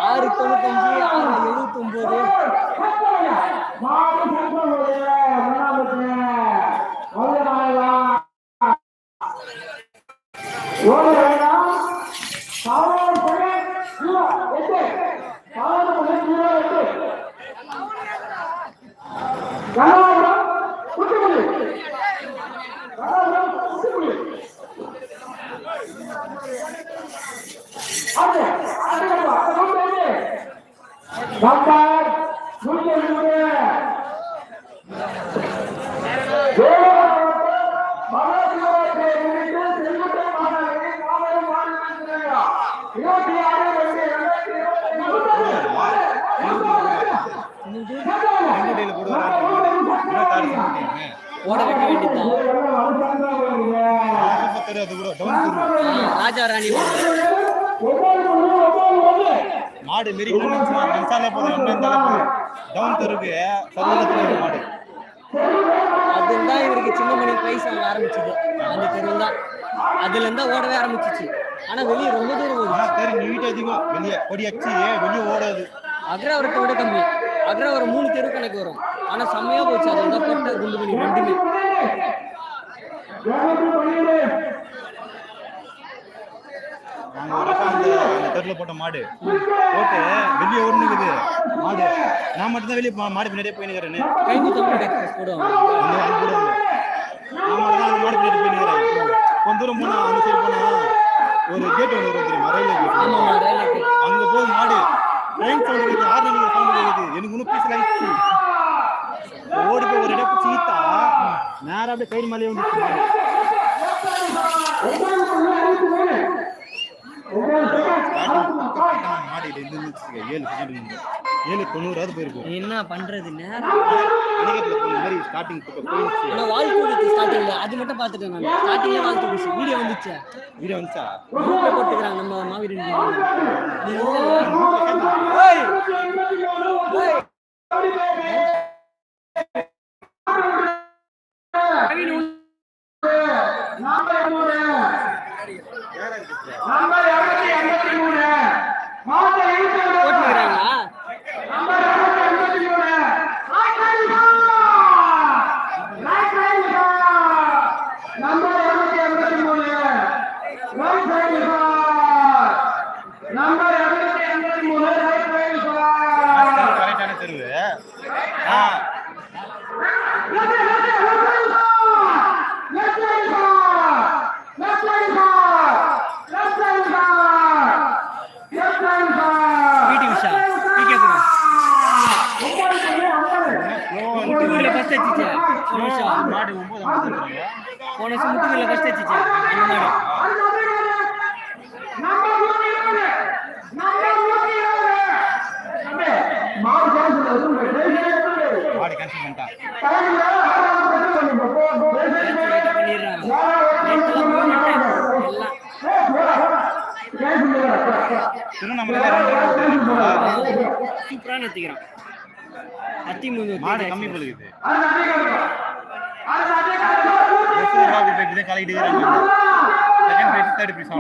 ஆறுல போட்டு 695 679 ஓட வைக்க வேண்டியதுதான். ராஜா ராணி மாடு மாடு அதுதான் இவருக்கு சின்னமணி பிரைஸ் வாங்க ஆரம்பிச்சது. அந்த தெருவில் தான் அதுல இருந்தா ஓடவே ஆரம்பிச்சிச்சு. ஆனா வெளியே ரொம்ப தூரம் நீட் அதிகம் வெளியே ஓடி அடிச்சு வெளியே ஓடாது. அக்ரவரத்தை விட கம்மி. அக்ரவரம் 3 தெரு கணக்கு வரும். ஆனா செம்மையா போச்சு. அதுதான் போட்ட குண்டு பண்ணி ரெண்டுமே அந்த தெருல போட்ட மாடு போட்டு வெளியே ஓடுனுக்குது மாடு. நான் மட்டும் தான் வெளியே மாடு பின்னாடியே போயினுக்கிறேன்னு போடுவாங்க. நான் மட்டும் தான் அந்த மாடு பின்னாடி போயினுக்கிறேன். கொஞ்ச தூரம் போனா அந்த சைடு போனா ஒரு கேட் ஒன்று வரும் தெரியுமா, ரயில்வே கேட். அங்க போய் மாடு ட்ரெயின் சவுண்ட் இருக்குது, 6 மணிக்கு சவுண்ட் இருக்குது. எனக்கு இன்னும் பீஸ் ஆயிடுச்சு. ஓடி போய் ஒரு இடம் சீத்தா நேரம் அப்படியே கயிறு மேலேயே வந்துச்சு மாடு. என்ன பண்றது அது மட்டும் பாத்துட்டேன் நான். ஸ்டார்டிங்ல வாழ்த்து பேசி வீடியோ வந்துச்சா போட்டுக்கிறாங்க நம்ம மாவீரன். போன முத்துக்குள்ள ஃபர்ஸ்ட் அடிச்சிச்சு அந்த மாடு கேன்சல் பண்ணிட்டான். சூப்பரா நிறுத்திக்கிறான். மாடு கம்மி போகுது. கலக்கிட்டு செகண்ட் பிரைஸ் தேர்ட் பிரைஸ்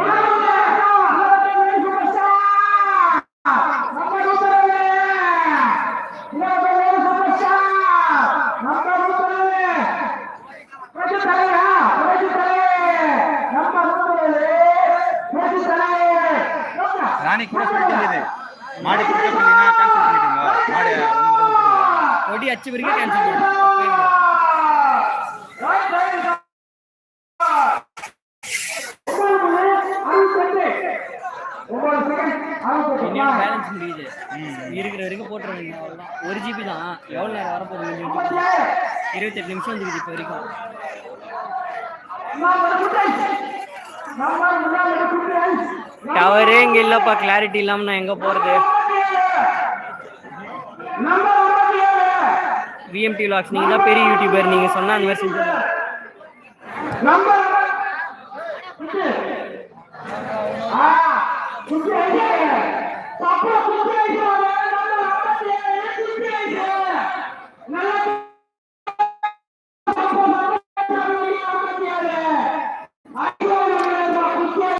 ராணி கூட சொல்லிட்டு மாடு கேன்சல் பண்ணிடுங்க. மாடு ஓடி அச்சு வரைக்கும் கேன்சல் பண்ணுங்க. பேலன்ஸ் முடியுது இருக்கிற வரைக்கும் போட்டுருவாங்க. 1 GB தான். எவ்வளோ நேரம் வரப்போகுது? 28 நிமிஷம் வந்துருக்குது இப்போ வரைக்கும். டவரே இங்கே இல்லைப்பா. கிளாரிட்டி இல்லாமல் நான் எங்கே போகிறது? VMT Vlogs நீங்கள் தான் பெரிய யூடியூபர். நீங்கள் சொன்னால் அந்த மாதிரி செஞ்சு என்னோட